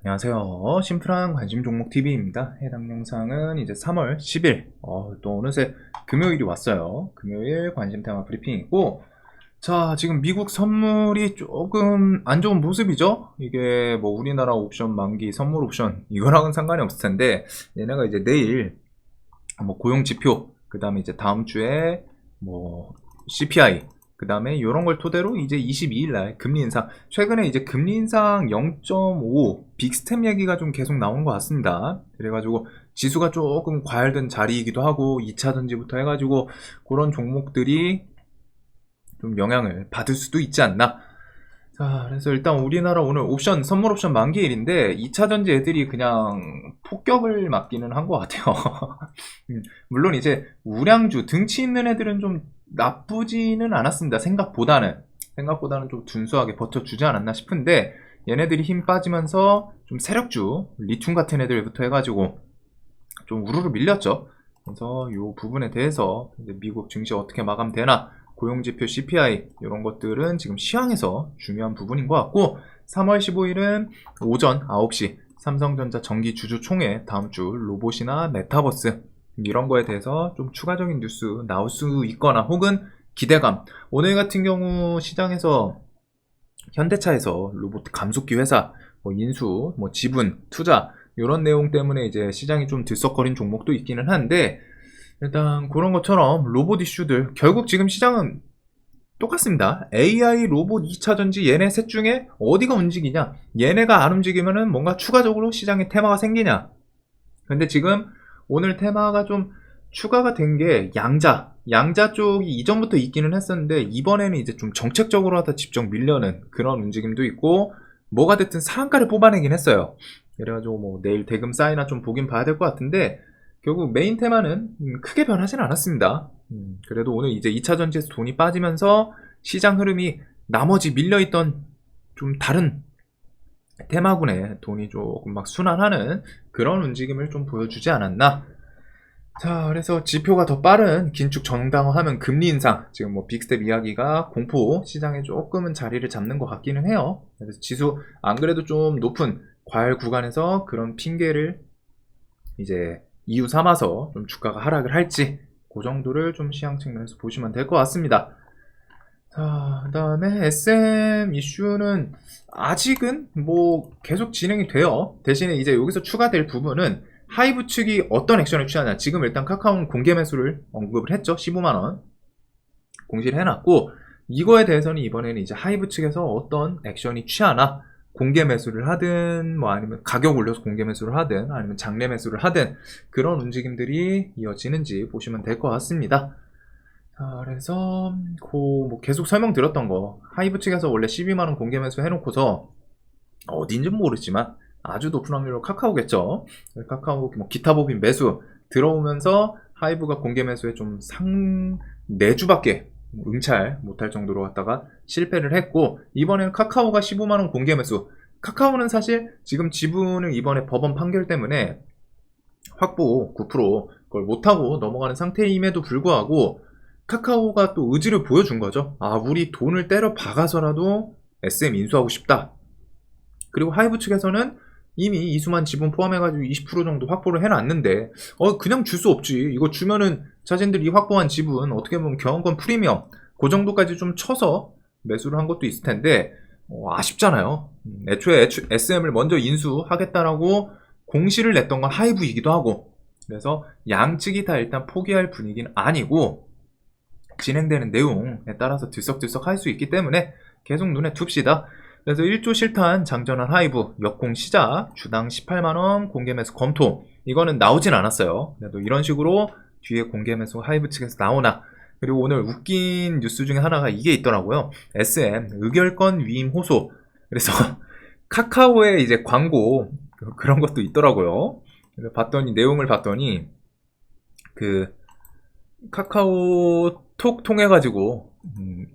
안녕하세요. 심플한 관심 종목 TV입니다. 해당 영상은 이제 3월 10일, 또 어느새 금요일이 왔어요. 금요일 관심 테마 브리핑이고, 자, 지금 미국 선물이 조금 안 좋은 모습이죠? 이게 뭐 우리나라 옵션 만기, 선물 옵션, 이거랑은 상관이 없을 텐데, 얘네가 이제 내일 뭐 고용 지표, 그 다음에 이제 다음 주에 뭐 CPI, 그 다음에 이런 걸 토대로 이제 22일 날 금리 인상, 최근에 이제 금리 인상 0.5 빅스텝 얘기가 좀 계속 나온 것 같습니다. 그래가지고 지수가 조금 과열된 자리이기도 하고 2차 전지부터 해가지고 그런 종목들이 좀 영향을 받을 수도 있지 않나. 자, 그래서 일단 우리나라 오늘 옵션, 선물 옵션 만기일인데 2차 전지 애들이 그냥 폭격을 맞기는 한 것 같아요. 물론 이제 우량주, 등치 있는 애들은 좀 나쁘지는 않았습니다. 생각보다는 좀 둔수하게 버텨주지 않았나 싶은데, 얘네들이 힘 빠지면서 좀 세력주, 리튬 같은 애들부터 해가지고 좀 우르르 밀렸죠. 그래서 이 부분에 대해서 미국 증시 어떻게 마감되나, 고용지표 CPI 이런 것들은 지금 시황에서 중요한 부분인 것 같고, 3월 15일은 오전 9시 삼성전자 정기주주총회, 다음 주 로봇이나 메타버스 이런 거에 대해서 좀 추가적인 뉴스 나올 수 있거나 혹은 기대감, 오늘 같은 경우 시장에서 현대차에서 로봇 감속기 회사 뭐 인수, 뭐 지분, 투자 이런 내용 때문에 이제 시장이 좀 들썩거린 종목도 있기는 한데, 일단 그런 것처럼 로봇 이슈들 결국 지금 시장은 똑같습니다. AI, 로봇, 2차 전지 얘네 셋 중에 어디가 움직이냐, 얘네가 안 움직이면은 뭔가 추가적으로 시장에 테마가 생기냐. 근데 지금 오늘 테마가 좀 추가가 된 게 양자 쪽이 이전부터 있기는 했었는데, 이번에는 이제 좀 정책적으로 하다 직접 밀려는 그런 움직임도 있고, 뭐가 됐든 상한가를 뽑아내긴 했어요. 그래가지고 뭐 내일 대금 사이나 좀 보긴 봐야 될 것 같은데, 결국 메인 테마는 크게 변하진 않았습니다. 그래도 오늘 이제 2차 전지에서 돈이 빠지면서 시장 흐름이 나머지 밀려있던 좀 다른 테마군에 돈이 조금 막 순환하는 그런 움직임을 좀 보여주지 않았나. 자, 그래서 지표가 더 빠른 긴축 정당화하면 금리 인상, 지금 뭐 빅스텝 이야기가 공포 시장에 조금은 자리를 잡는 것 같기는 해요. 그래서 지수 안 그래도 좀 높은 과열 구간에서 그런 핑계를 이제 이유 삼아서 좀 주가가 하락을 할지, 그 정도를 좀 시황 측면에서 보시면 될 것 같습니다. 자, 그 다음에 SM 이슈는 아직은 뭐 계속 진행이 돼요. 대신에 이제 여기서 추가될 부분은 하이브 측이 어떤 액션을 취하냐. 지금 일단 카카오는 공개 매수를 언급을 했죠. 15만원 공시를 해놨고, 이거에 대해서는 이번에는 이제 하이브 측에서 어떤 액션이 취하나, 공개 매수를 하든 뭐 아니면 가격 올려서 공개 매수를 하든 아니면 장내 매수를 하든 그런 움직임들이 이어지는지 보시면 될 것 같습니다. 자, 그래서 뭐 계속 설명드렸던 거, 하이브 측에서 원래 12만원 공개 매수 해놓고서 어딘지는 모르지만 아주 높은 확률로 카카오겠죠. 카카오 뭐 기타 법인 매수 들어오면서 하이브가 공개 매수에 좀 4주밖에 응찰 못할 정도로 갔다가 실패를 했고, 이번에는 카카오가 15만원 공개 매수. 카카오는 사실 지금 지분을 이번에 법원 판결 때문에 확보 9% 그걸 못하고 넘어가는 상태임에도 불구하고 카카오가 또 의지를 보여준 거죠. 아, 우리 돈을 때려 박아서라도 SM 인수하고 싶다. 그리고 하이브 측에서는 이미 이수만 지분 포함해가지고 20% 정도 확보를 해놨는데, 그냥 줄 수 없지. 이거 주면은 자신들이 확보한 지분 어떻게 보면 경영권 프리미엄 그 정도까지 좀 쳐서 매수를 한 것도 있을 텐데, 아쉽잖아요. 애초에 SM을 먼저 인수하겠다라고 공시를 냈던 건 하이브이기도 하고, 그래서 양측이 다 일단 포기할 분위기는 아니고 진행되는 내용에 따라서 들썩들썩 할 수 있기 때문에 계속 눈에 둡시다. 그래서 1조 실탄 장전한 하이브 역공 시작, 주당 18만원 공개 매수 검토. 이거는 나오진 않았어요. 그래도 이런 식으로 뒤에 공개 매수 하이브 측에서 나오나. 그리고 오늘 웃긴 뉴스 중에 하나가 이게 있더라고요. SM 의결권 위임 호소. 그래서 카카오의 이제 광고 그런 것도 있더라고요. 그래서 내용을 봤더니 그 카카오톡 통해가지고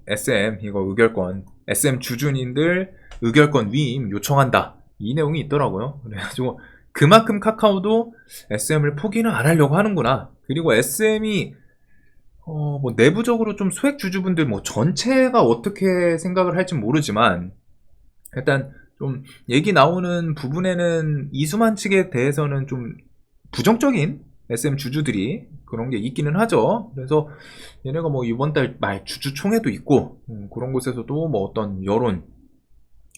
SM 이거 의결권, SM 주주님들 의결권 위임 요청한다, 이 내용이 있더라고요. 그래가지고 그만큼 카카오도 SM을 포기는 안 하려고 하는구나. 그리고 SM이 뭐 내부적으로 좀 소액 주주분들 뭐 전체가 어떻게 생각을 할지 모르지만, 일단 좀 얘기 나오는 부분에는 이수만 측에 대해서는 좀 부정적인 SM 주주들이 그런 게 있기는 하죠. 그래서 얘네가 뭐 이번 달 말 주주총회도 있고 그런 곳에서도 뭐 어떤 여론,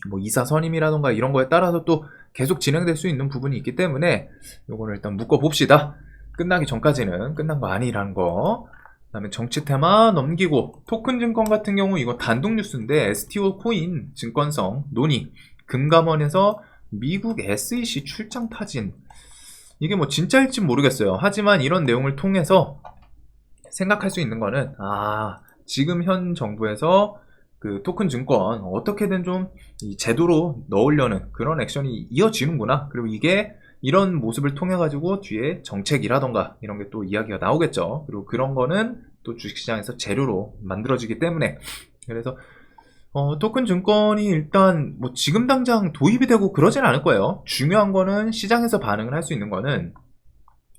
뭐 이사 선임이라던가 이런 거에 따라서 또 계속 진행될 수 있는 부분이 있기 때문에 요거를 일단 묶어 봅시다. 끝나기 전까지는 끝난 거 아니라는 거. 그다음에 정치 테마 넘기고, 토큰 증권 같은 경우 이거 단독 뉴스인데 STO 코인 증권성 논의, 금감원에서 미국 SEC 출장 타진. 이게 뭐 진짜일지 모르겠어요. 하지만 이런 내용을 통해서 생각할 수 있는 거는, 지금 현 정부에서 그 토큰 증권 어떻게든 좀 이 제도로 넣으려는 그런 액션이 이어지는구나. 그리고 이게 이런 모습을 통해 가지고 뒤에 정책이라던가 이런 게 또 이야기가 나오겠죠. 그리고 그런 거는 또 주식시장에서 재료로 만들어지기 때문에, 그래서 토큰 증권이 일단 뭐 지금 당장 도입이 되고 그러진 않을 거예요. 중요한 거는 시장에서 반응을 할 수 있는 거는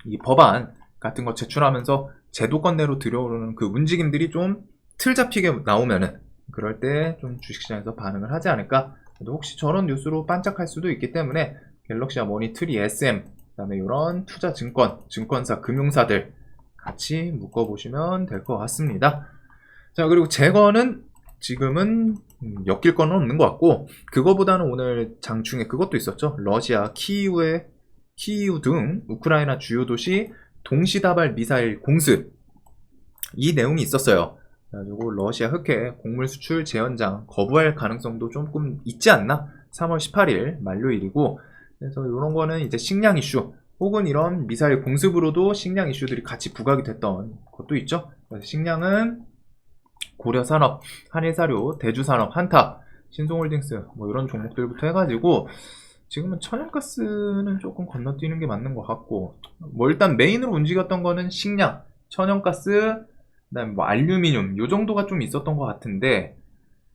이 법안 같은 거 제출하면서 제도권 내로 들어오는 그 움직임들이 좀 틀 잡히게 나오면은, 그럴 때 좀 주식시장에서 반응을 하지 않을까. 혹시 저런 뉴스로 반짝할 수도 있기 때문에 갤럭시와 머니트리, SM, 그 다음에 이런 투자 증권, 증권사, 금융사들 같이 묶어보시면 될 것 같습니다. 자, 그리고 제거는 지금은 엮일 건 없는 것 같고, 그거보다는 오늘 장중에 그것도 있었죠. 러시아 키이우 등 우크라이나 주요 도시 동시다발 미사일 공습, 이 내용이 있었어요. 그래가지고 러시아 흑해 곡물 수출 재연장 거부할 가능성도 조금 있지 않나? 3월 18일 만료일이고, 그래서 이런 거는 이제 식량 이슈 혹은 이런 미사일 공습으로도 식량 이슈들이 같이 부각이 됐던 것도 있죠. 그래서 식량은 고려산업, 한일사료, 대주산업, 한타, 신송홀딩스 뭐 이런 종목들부터 해가지고 지금은 천연가스는 조금 건너뛰는 게 맞는 것 같고, 뭐 일단 메인으로 움직였던 거는 식량, 천연가스, 그다음에 뭐 알루미늄 요 정도가 좀 있었던 것 같은데,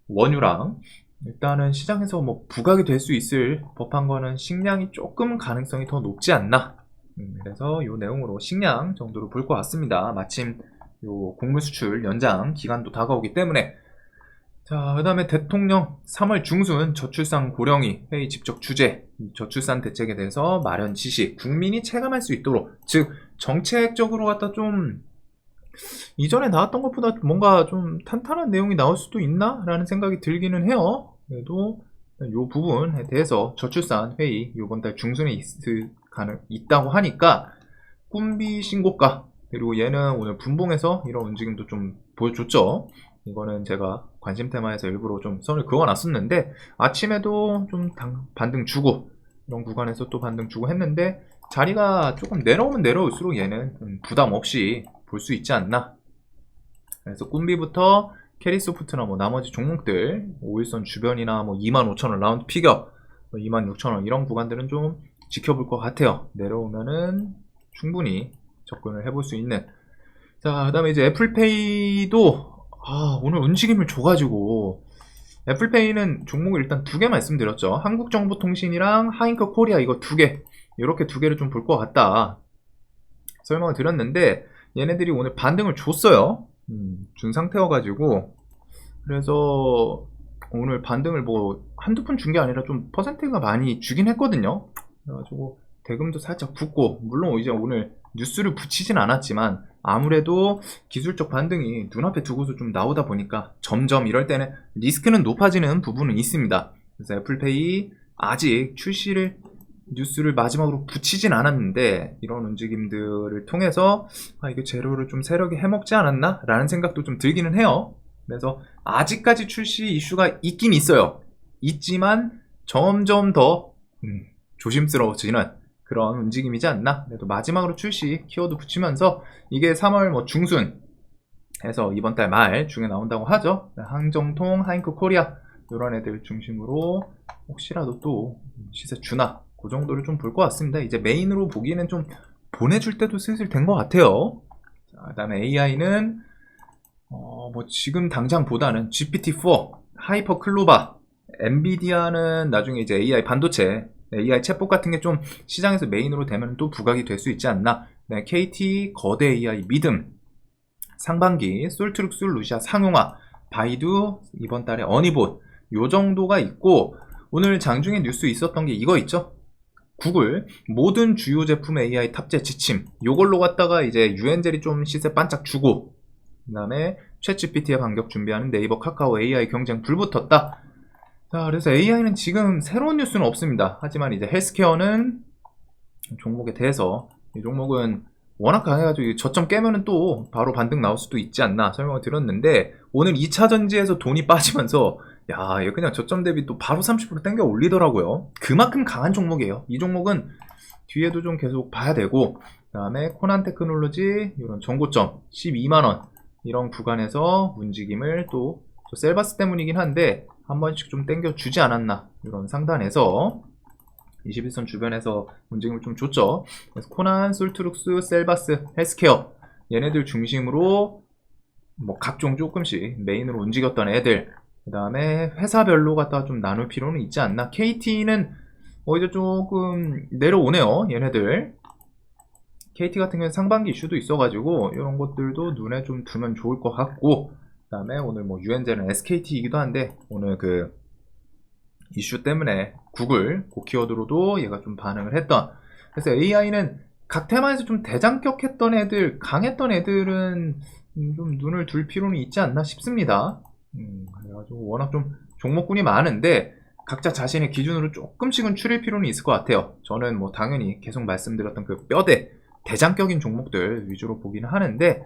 원유랑 일단은 시장에서 뭐 부각이 될 수 있을 법한 거는 식량이 조금 가능성이 더 높지 않나. 그래서 요 내용으로 식량 정도로 볼 것 같습니다. 마침 요 곡물 수출 연장 기간도 다가오기 때문에. 자, 그 다음에 대통령 3월 중순 저출산 고령의 회의 직접 주재, 저출산 대책에 대해서 마련 지시, 국민이 체감할 수 있도록, 즉 정책적으로 갖다 좀 이전에 나왔던 것보다 뭔가 좀 탄탄한 내용이 나올 수도 있나? 라는 생각이 들기는 해요. 그래도 이 부분에 대해서 저출산 회의 이번 달 중순에 있다고 하니까 꿈비 신고가, 그리고 얘는 오늘 분봉에서 이런 움직임도 좀 보여줬죠. 이거는 제가 관심 테마에서 일부러 좀 선을 그어놨었는데, 아침에도 좀 반등 주고 이런 구간에서 또 반등 주고 했는데, 자리가 조금 내려오면 내려올수록 얘는 부담 없이 볼 수 있지 않나. 그래서 꿈비부터 캐리소프트나 뭐 나머지 종목들 5일선 주변이나 뭐 25,000원 라운드 피겨, 26,000원 이런 구간들은 좀 지켜볼 것 같아요. 내려오면은 충분히 접근을 해볼 수 있는. 자, 그 다음에 이제 애플페이도 오늘 움직임을 줘가지고, 애플페이는 종목을 일단 두 개 말씀드렸죠. 한국정보통신이랑 하잉크 코리아 이거 두 개, 이렇게 두 개를 좀 볼 것 같다 설명을 드렸는데, 얘네들이 오늘 반등을 줬어요. 준 상태여가지고, 그래서 오늘 반등을 뭐 한두 푼 준 게 아니라 좀 퍼센트가 많이 주긴 했거든요. 그래가지고 대금도 살짝 붙고, 물론 이제 오늘 뉴스를 붙이진 않았지만 아무래도 기술적 반등이 눈앞에 두고서 좀 나오다 보니까 점점 이럴 때는 리스크는 높아지는 부분은 있습니다. 그래서 애플페이 아직 뉴스를 마지막으로 붙이진 않았는데, 이런 움직임들을 통해서 이게 재료를 좀 세력이 해먹지 않았나? 라는 생각도 좀 들기는 해요. 그래서 아직까지 출시 이슈가 있긴 있어요. 있지만 점점 더 조심스러워지는 그런 움직임이지 않나? 그래도 마지막으로 출시 키워드 붙이면서 이게 3월 뭐 중순 해서 이번 달 말 중에 나온다고 하죠. 항정통, 하잉크 코리아 이런 애들 중심으로 혹시라도 또 시세 주나, 그 정도를 좀 볼 것 같습니다. 이제 메인으로 보기에는 좀 보내줄 때도 슬슬 된 것 같아요. 그 다음에 AI는 뭐 지금 당장보다는 GPT-4, 하이퍼 클로바, 엔비디아는 나중에 이제 AI 반도체, AI 챗봇 같은 게 좀 시장에서 메인으로 되면 또 부각이 될 수 있지 않나. 네, KT, 거대 AI, 믿음, 상반기, 솔트룩스, 루시아, 상용화, 바이두, 이번 달에 어니봇, 요 정도가 있고, 오늘 장중에 뉴스 있었던 게 이거 있죠? 구글 모든 주요 제품 AI 탑재 지침 요걸로 갖다가 이제 유엔젤이 좀 시세 반짝 주고 그 다음에 챗GPT에 반격 준비하는 네이버 카카오 AI 경쟁 불붙었다. 자, 그래서 AI는 지금 새로운 뉴스는 없습니다. 하지만 이제 헬스케어는 종목에 대해서 이 종목은 워낙 강해가지고 저점 깨면은 또 바로 반등 나올 수도 있지 않나 설명을 드렸는데 오늘 2차 전지에서 돈이 빠지면서 야, 이거 그냥 저점 대비 또 바로 30% 땡겨 올리더라고요. 그만큼 강한 종목이에요. 이 종목은 뒤에도 좀 계속 봐야 되고 그 다음에 코난 테크놀로지 이런 전고점 12만원 이런 구간에서 움직임을 또 셀바스 때문이긴 한데 한 번씩 좀 땡겨 주지 않았나 이런 상단에서 21선 주변에서 움직임을 좀 줬죠. 그래서 코난, 솔트룩스, 셀바스, 헬스케어 얘네들 중심으로 뭐 각종 조금씩 메인으로 움직였던 애들 그 다음에 회사별로 갖다가 좀 나눌 필요는 있지 않나. KT는 이제 조금 내려오네요. 얘네들 KT 같은 경우는 상반기 이슈도 있어가지고 이런 것들도 눈에 좀 두면 좋을 것 같고 그 다음에 오늘 뭐 유엔젤은 SKT이기도 한데 오늘 그 이슈 때문에 구글 그 키워드로도 얘가 좀 반응을 했던. 그래서 AI는 각 테마에서 좀 대장격했던 애들 강했던 애들은 좀 눈을 둘 필요는 있지 않나 싶습니다. 그래가지고 워낙 좀 종목군이 많은데 각자 자신의 기준으로 조금씩은 추릴 필요는 있을 것 같아요. 저는 뭐 당연히 계속 말씀드렸던 그 뼈대 대장격인 종목들 위주로 보기는 하는데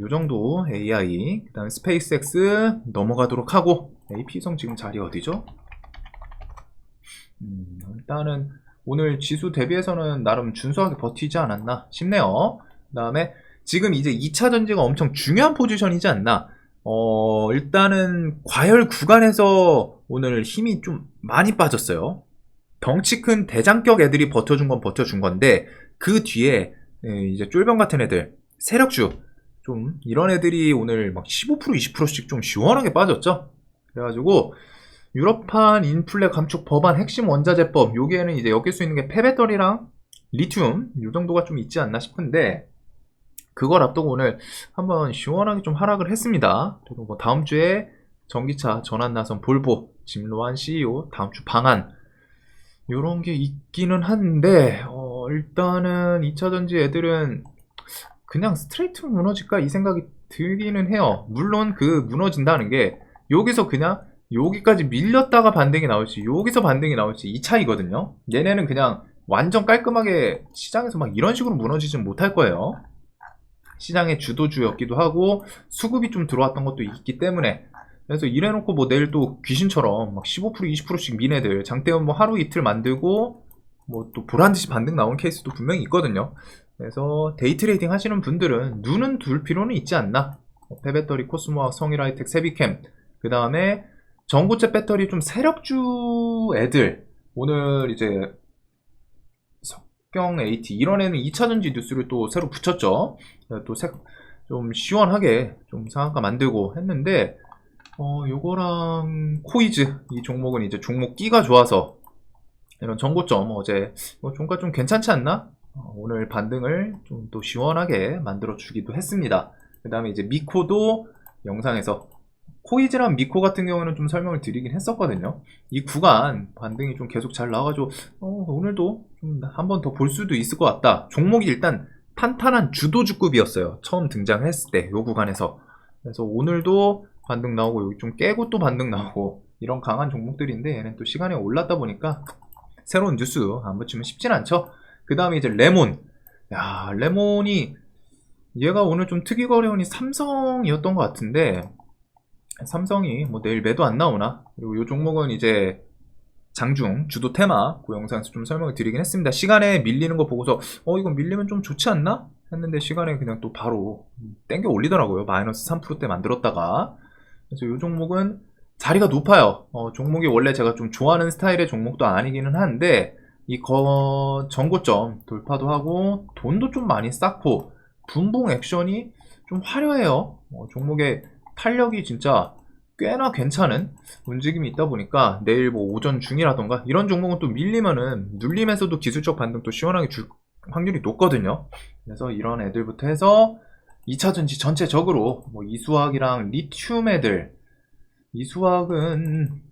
요 정도 AI 그 다음에 스페이스X 넘어가도록 하고 AP성 지금 자리 어디죠? 일단은 오늘 지수 대비해서는 나름 준수하게 버티지 않았나 싶네요. 그 다음에 지금 이제 2차 전지가 엄청 중요한 포지션이지 않나. 일단은 과열 구간에서 오늘 힘이 좀 많이 빠졌어요. 덩치 큰 대장격 애들이 버텨준 건 버텨준 건데 그 뒤에 이제 쫄병 같은 애들 세력주 좀 이런 애들이 오늘 막 15% 20%씩 좀 시원하게 빠졌죠. 그래가지고 유럽판 인플레 감축 법안 핵심 원자재법 여기에는 이제 엮일 수 있는 게 폐배터리랑 리튬 이 정도가 좀 있지 않나 싶은데 그걸 앞두고 오늘 한번 시원하게 좀 하락을 했습니다. 그리고 뭐 다음 주에 전기차 전환 나선 볼보 진로한 CEO 다음 주 방안 요런 게 있기는 한데 일단은 2차 전지 애들은 그냥 스트레이트로 무너질까 이 생각이 들기는 해요. 물론 그 무너진다는 게 여기서 그냥 여기까지 밀렸다가 반등이 나올지 여기서 반등이 나올지 이 차이거든요. 얘네는 그냥 완전 깔끔하게 시장에서 막 이런 식으로 무너지진 못할 거예요. 시장의 주도주였기도 하고 수급이 좀 들어왔던 것도 있기 때문에 그래서 이래놓고 뭐 내일 또 귀신처럼 막 15% 20%씩 민 애들 장대현 뭐 하루 이틀 만들고 뭐 또 보란듯이 반등 나오는 케이스도 분명히 있거든요. 그래서 데이 트레이딩 하시는 분들은 눈은 둘 필요는 있지 않나. 폐배터리, 코스모학, 성일하이텍, 세비캠 그 다음에 전고체 배터리 좀 세력주 애들 오늘 이제 석경 AT 이런 애는 2차전지 뉴스를 또 새로 붙였죠. 또 좀 시원하게 좀 상한가 만들고 했는데 요거랑 코이즈 이 종목은 이제 종목 끼가 좋아서 이런 전고점 어제 종가 좀 괜찮지 않나? 오늘 반등을 좀 또 시원하게 만들어 주기도 했습니다. 그 다음에 이제 미코도 영상에서 코이즈랑 미코 같은 경우는 좀 설명을 드리긴 했었거든요. 이 구간 반등이 좀 계속 잘 나와가지고 오늘도 좀 한 번 더 볼 수도 있을 것 같다. 종목이 일단 탄탄한 주도주급이었어요. 처음 등장했을 때 요 구간에서. 그래서 오늘도 반등 나오고 여기 좀 깨고 또 반등 나오고 이런 강한 종목들인데 얘는 또 시간이 올랐다 보니까 새로운 뉴스 안 붙이면 쉽진 않죠. 그 다음에 이제 레몬. 야, 레몬이 얘가 오늘 좀 특이가 어려우니 삼성이었던 것 같은데 삼성이 뭐 내일 매도 안 나오나? 그리고 이 종목은 이제 장중 주도 테마 그 영상에서 좀 설명을 드리긴 했습니다. 시간에 밀리는 거 보고서 이거 밀리면 좀 좋지 않나? 했는데 시간에 그냥 또 바로 땡겨 올리더라고요. 마이너스 3%대 만들었다가. 그래서 이 종목은 자리가 높아요. 종목이 원래 제가 좀 좋아하는 스타일의 종목도 아니기는 한데 이 전고점 돌파도 하고 돈도 좀 많이 쌓고 분봉 액션이 좀 화려해요. 종목의 탄력이 진짜 꽤나 괜찮은 움직임이 있다 보니까 내일 뭐 오전 중이라던가 이런 종목은 또 밀리면은 눌림에서도 기술적 반등 또 시원하게 줄 확률이 높거든요. 그래서 이런 애들부터 해서 2차전지 전체적으로 뭐 이수학이랑 리튬 애들 이수학은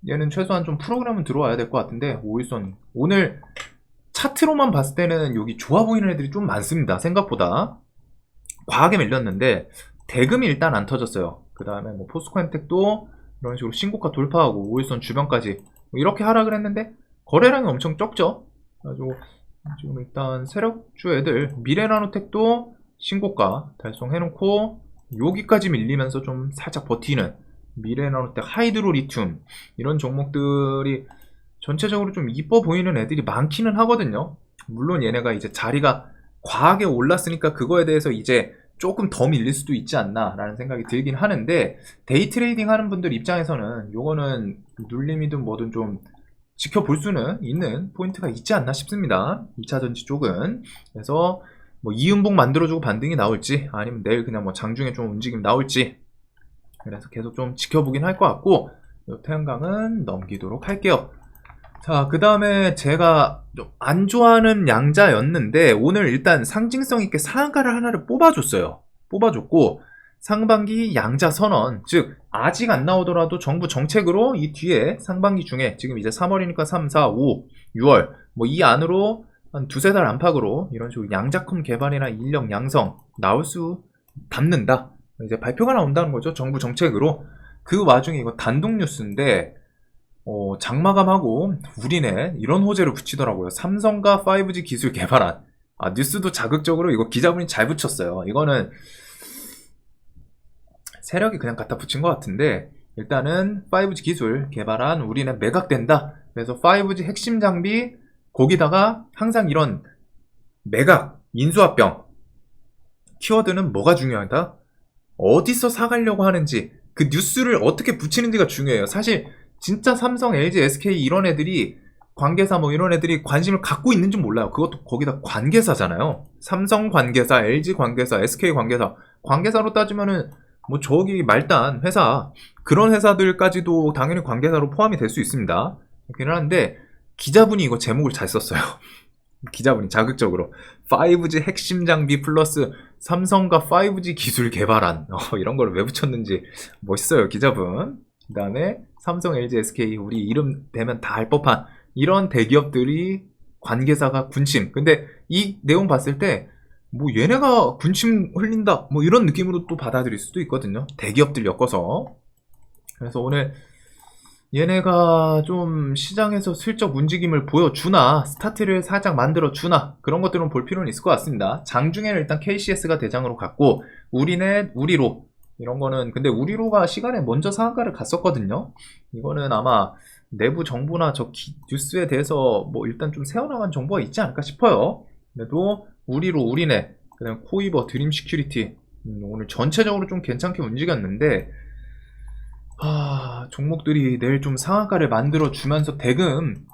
얘는 최소한 좀 프로그램은 들어와야 될 것 같은데, 오일선 오늘 차트로만 봤을 때는 여기 좋아 보이는 애들이 좀 많습니다. 생각보다 과하게 밀렸는데 대금이 일단 안 터졌어요. 그 다음에 뭐 포스코엔텍도 이런 식으로 신고가 돌파하고 오일선 주변까지 뭐 이렇게 하락을 했는데 거래량이 엄청 적죠. 그래가지고 지금 일단 세력주 애들 미래나노텍도 신고가 달성해놓고 여기까지 밀리면서 좀 살짝 버티는 미래나노텍, 하이드로리튬 이런 종목들이 전체적으로 좀 이뻐 보이는 애들이 많기는 하거든요. 물론 얘네가 이제 자리가 과하게 올랐으니까 그거에 대해서 이제 조금 더 밀릴 수도 있지 않나 라는 생각이 들긴 하는데, 데이 트레이딩 하는 분들 입장에서는 요거는 눌림이든 뭐든 좀 지켜볼 수는 있는 포인트가 있지 않나 싶습니다. 2차전지 쪽은. 그래서 뭐 이음봉 만들어주고 반등이 나올지 아니면 내일 그냥 뭐 장중에 좀 움직임 나올지, 그래서 계속 좀 지켜보긴 할 것 같고, 요 태양광은 넘기도록 할게요. 자, 그 다음에 제가 좀 안 좋아하는 양자였는데 오늘 일단 상징성 있게 상한가를 하나를 뽑아줬어요. 뽑아줬고 상반기 양자 선언, 즉 아직 안 나오더라도 정부 정책으로 이 뒤에 상반기 중에 지금 이제 3월이니까 3, 4, 5, 6월 뭐 이 안으로 한 두세 달 안팎으로 이런 식으로 양자컴 개발이나 인력 양성 나올 수 담는다. 이제 발표가 나온다는 거죠. 정부 정책으로. 그 와중에 이거 단독 뉴스인데 장마감하고 우리네 이런 호재를 붙이더라고요. 삼성과 5G 기술 개발안. 뉴스도 자극적으로 이거 기자분이 잘 붙였어요. 이거는 세력이 그냥 갖다 붙인 것 같은데, 일단은 5G 기술 개발안 우리네 매각된다. 그래서 5G 핵심 장비 거기다가 항상 이런 매각, 인수합병 키워드는 뭐가 중요하다? 어디서 사가려고 하는지, 그 뉴스를 어떻게 붙이는지가 중요해요. 사실 진짜 삼성, LG, SK 이런 애들이 관계사 뭐 이런 애들이 관심을 갖고 있는지 몰라요. 그것도 거기다 관계사잖아요. 삼성 관계사, LG 관계사, SK 관계사. 관계사로 따지면은 뭐 저기 말단 회사, 그런 회사들까지도 당연히 관계사로 포함이 될 수 있습니다. 그렇긴 한데 기자분이 이거 제목을 잘 썼어요. 기자분이 자극적으로 5G 핵심 장비 플러스 삼성과 5G 기술 개발안, 이런 걸 왜 붙였는지 멋있어요, 기자분. 그 다음에 삼성, LG, SK 우리 이름 대면 다 알 법한 이런 대기업들이 관계사가 군침. 근데 이 내용 봤을 때 뭐 얘네가 군침 흘린다 뭐 이런 느낌으로 또 받아들일 수도 있거든요. 대기업들 엮어서. 그래서 오늘 얘네가 좀 시장에서 슬쩍 움직임을 보여주나, 스타트를 살짝 만들어주나, 그런 것들은 볼 필요는 있을 것 같습니다. 장중에는 일단 KCS가 대장으로 갔고, 우리네, 우리로, 이런 거는, 근데 우리로가 시간에 먼저 상한가를 갔었거든요. 이거는 아마 내부 정보나 뉴스에 대해서 뭐 일단 좀 세워나간 정보가 있지 않을까 싶어요. 그래도 우리로, 우리네, 그다음 코이버, 드림 시큐리티, 오늘 전체적으로 좀 괜찮게 움직였는데, 종목들이 내일 좀 상한가를 만들어 주면서 대금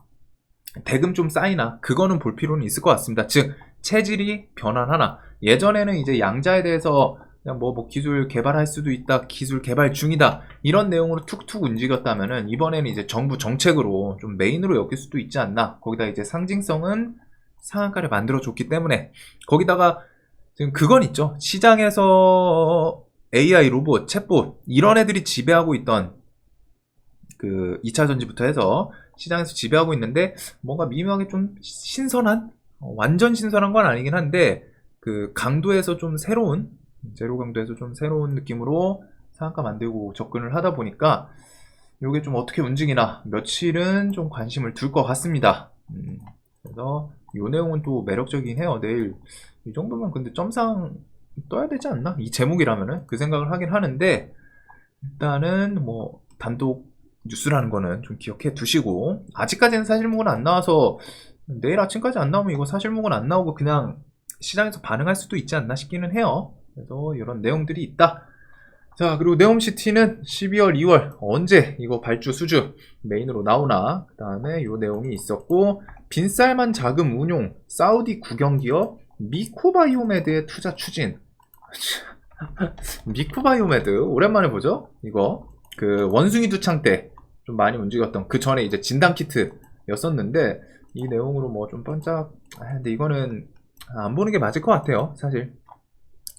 좀 쌓이나, 그거는 볼 필요는 있을 것 같습니다. 즉 체질이 변환하나. 예전에는 이제 양자에 대해서 그냥 뭐 기술 개발할 수도 있다, 기술 개발 중이다, 이런 내용으로 툭툭 움직였다면은 이번에는 이제 정부 정책으로 좀 메인으로 엮일 수도 있지 않나. 거기다 이제 상징성은 상한가를 만들어 줬기 때문에, 거기다가 지금 그건 있죠. 시장에서 AI 로봇, 챗봇 이런 애들이 지배하고 있던 그 2차 전지부터 해서 시장에서 지배하고 있는데, 뭔가 미묘하게 좀 신선한, 완전 신선한 건 아니긴 한데 그 강도에서 좀 새로운, 제로 강도에서 좀 새로운 느낌으로 상한가 만들고 접근을 하다 보니까 요게 좀 어떻게 움직이나 며칠은 좀 관심을 둘 것 같습니다. 그래서 요 내용은 또 매력적이긴 해요. 내일 이 정도면 근데 점상 떠야 되지 않나? 이 제목이라면은 그 생각을 하긴 하는데, 일단은 뭐 단독 뉴스라는 거는 좀 기억해 두시고, 아직까지는 사실무근 안 나와서 내일 아침까지 안 나오면 이거 사실무근 안 나오고 그냥 시장에서 반응할 수도 있지 않나 싶기는 해요. 그래서 이런 내용들이 있다. 자, 그리고 네옴시티는 12월, 2월 언제 이거 발주 수주 메인으로 나오나, 그 다음에 요 내용이 있었고, 빈쌀만 자금 운용 사우디 국영기업 미코바이오메드의 투자 추진. 미코바이오메드 오랜만에 보죠. 이거 그 원숭이 두창 때 좀 많이 움직였던, 그 전에 이제 진단 키트였었는데 이 내용으로 뭐 좀 반짝. 근데 이거는 안 보는 게 맞을 것 같아요. 사실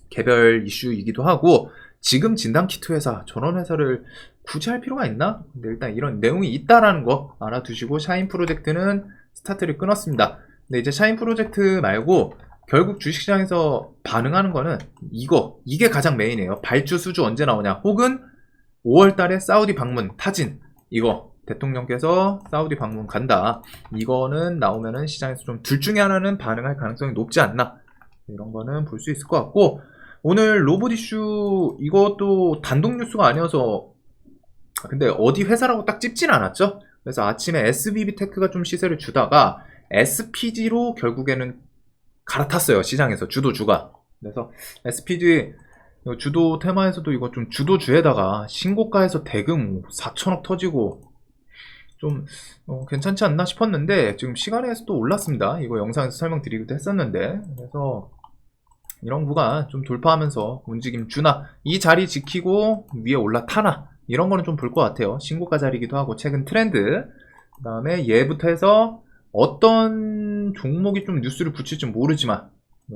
개별 이슈이기도 하고, 지금 진단키트 회사, 저런 회사를 굳이 할 필요가 있나? 근데 일단 이런 내용이 있다라는 거 알아두시고 샤인 프로젝트는 스타트를 끊었습니다. 근데 이제 샤인 프로젝트 말고 결국 주식시장에서 반응하는 거는 이게 가장 메인이에요. 발주 수주 언제 나오냐, 혹은 5월 달에 사우디 방문 타진, 이거 대통령께서 사우디 방문 간다, 이거는 나오면은 시장에서 좀 둘 중에 하나는 반응할 가능성이 높지 않나, 이런 거는 볼 수 있을 것 같고, 오늘 로봇 이슈 이것도 단독 뉴스가 아니어서, 근데 어디 회사라고 딱 찝진 않았죠. 그래서 아침에 SBB테크가 좀 시세를 주다가 SPG로 결국에는 갈아탔어요. 시장에서 주도주가. 그래서 SPG 주도 테마에서도 이거 좀 주도주에다가 신고가에서 대금 4천억 터지고 좀 괜찮지 않나 싶었는데, 지금 시간에서 또 올랐습니다. 이거 영상에서 설명드리기도 했었는데, 그래서 이런 구간 좀 돌파하면서 움직임 주나, 이 자리 지키고 위에 올라타나, 이런 거는 좀 볼 것 같아요. 신고가 자리이기도 하고 최근 트렌드, 그 다음에 얘부터 해서 어떤 종목이 좀 뉴스를 붙일지 모르지만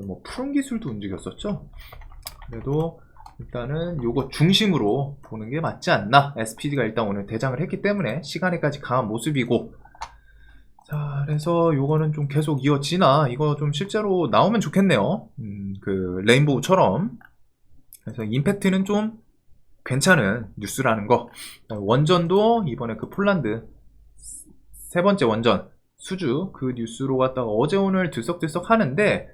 뭐 푸른 기술도 움직였었죠. 그래도 일단은 요거 중심으로 보는 게 맞지 않나. SPD가 일단 오늘 대장을 했기 때문에 시간에까지 강한 모습이고, 자, 그래서 요거는 좀 계속 이어지나, 이거 좀 실제로 나오면 좋겠네요. 그 레인보우처럼. 그래서 임팩트는 좀 괜찮은 뉴스라는 거. 원전도 이번에 그 폴란드 세 번째 원전 수주 그 뉴스로 갖다가 어제 오늘 들썩들썩 하는데,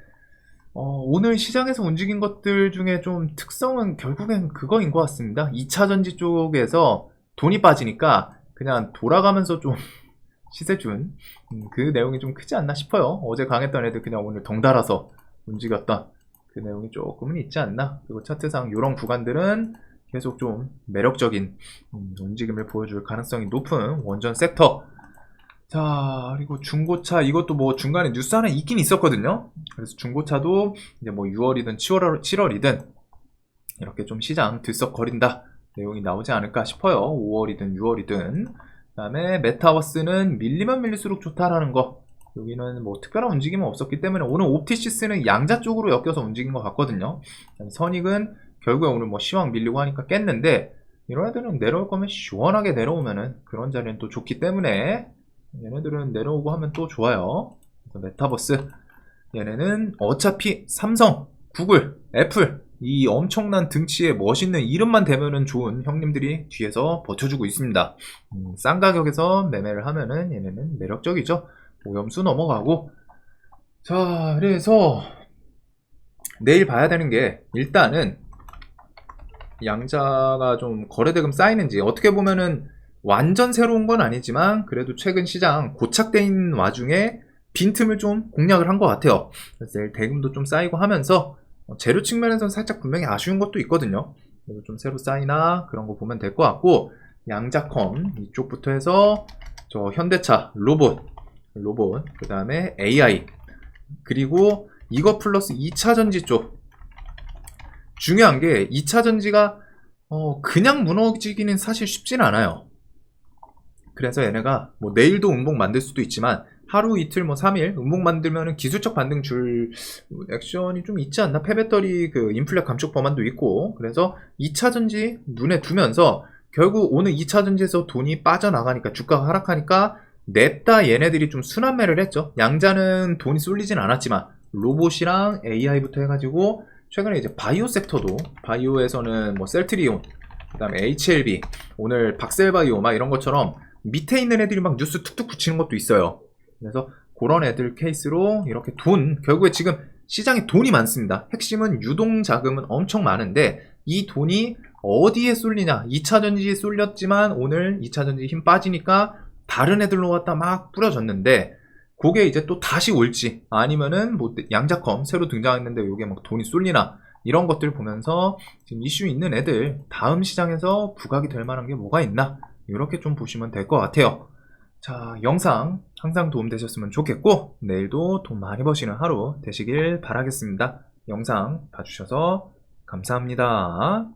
오늘 시장에서 움직인 것들 중에 좀 특성은 결국엔 그거인 것 같습니다. 2차전지 쪽에서 돈이 빠지니까 그냥 돌아가면서 좀 시세준 그 내용이 좀 크지 않나 싶어요. 어제 강했던 애들 그냥 오늘 덩달아서 움직였던 그 내용이 조금은 있지 않나. 그리고 차트상 이런 구간들은 계속 좀 매력적인 움직임을 보여줄 가능성이 높은 원전 섹터. 자, 그리고 중고차, 이것도 뭐 중간에 뉴스 하나 있긴 있었거든요. 그래서 중고차도 이제 뭐 6월이든 7월이든 이렇게 좀 시장 들썩거린다 내용이 나오지 않을까 싶어요. 5월이든 6월이든. 그 다음에 메타버스는 밀리면 밀릴수록 좋다라는 거. 여기는 뭐 특별한 움직임은 없었기 때문에 오늘 옵티시스는 양자 쪽으로 엮여서 움직인 것 같거든요. 선익은 결국에 오늘 뭐 시황 밀리고 하니까 깼는데, 이런 애들은 내려올 거면 시원하게 내려오면은 그런 자리는 또 좋기 때문에 얘네들은 내려오고 하면 또 좋아요. 메타버스 얘네는 어차피 삼성, 구글, 애플 이 엄청난 등치에 멋있는 이름만 대면은 좋은 형님들이 뒤에서 버텨주고 있습니다. 싼 가격에서 매매를 하면은 얘네는 매력적이죠. 오염수 넘어가고. 자, 그래서 내일 봐야 되는 게, 일단은 양자가 좀 거래대금 쌓이는지, 어떻게 보면은 완전 새로운 건 아니지만 그래도 최근 시장 고착돼 있는 와중에 빈틈을 좀 공략을 한 것 같아요. 그래서 내일 대금도 좀 쌓이고 하면서 재료 측면에서는 살짝 분명히 아쉬운 것도 있거든요. 그래서 좀 새로 쌓이나 그런 거 보면 될 것 같고, 양자컴 이쪽부터 해서 저 현대차 로봇, 그 다음에 AI, 그리고 이거 플러스 2차전지 쪽. 중요한 게 2차전지가 그냥 무너지기는 사실 쉽진 않아요. 그래서 얘네가 뭐 내일도 음봉 만들 수도 있지만 하루 이틀 뭐 3일 음봉 만들면은 기술적 반등 줄 액션이 좀 있지 않나. 폐배터리 그 인플레 감축 법안도 있고. 그래서 2차전지 눈에 두면서 결국 오늘 2차전지에서 돈이 빠져나가니까 주가가 하락하니까 냅다 얘네들이 좀 순환매를 했죠. 양자는 돈이 쏠리진 않았지만 로봇이랑 AI부터 해가지고 최근에 이제 바이오 섹터도, 바이오에서는 뭐 셀트리온, 그 다음에 HLB, 오늘 박셀바이오 막 이런 것처럼 밑에 있는 애들이 막 뉴스 툭툭 붙이는 것도 있어요. 그래서 그런 애들 케이스로 이렇게 결국에 지금 시장에 돈이 많습니다. 핵심은 유동 자금은 엄청 많은데 이 돈이 어디에 쏠리냐. 2차전지에 쏠렸지만 오늘 2차전지 힘 빠지니까 다른 애들로 갖다 막 뿌려졌는데, 그게 이제 또 다시 올지, 아니면은 뭐 양자컴 새로 등장했는데 요게 막 돈이 쏠리나, 이런 것들 보면서 지금 이슈 있는 애들 다음 시장에서 부각이 될 만한 게 뭐가 있나, 이렇게 좀 보시면 될 것 같아요. 자, 영상 항상 도움되셨으면 좋겠고 내일도 돈 많이 버시는 하루 되시길 바라겠습니다. 영상 봐주셔서 감사합니다.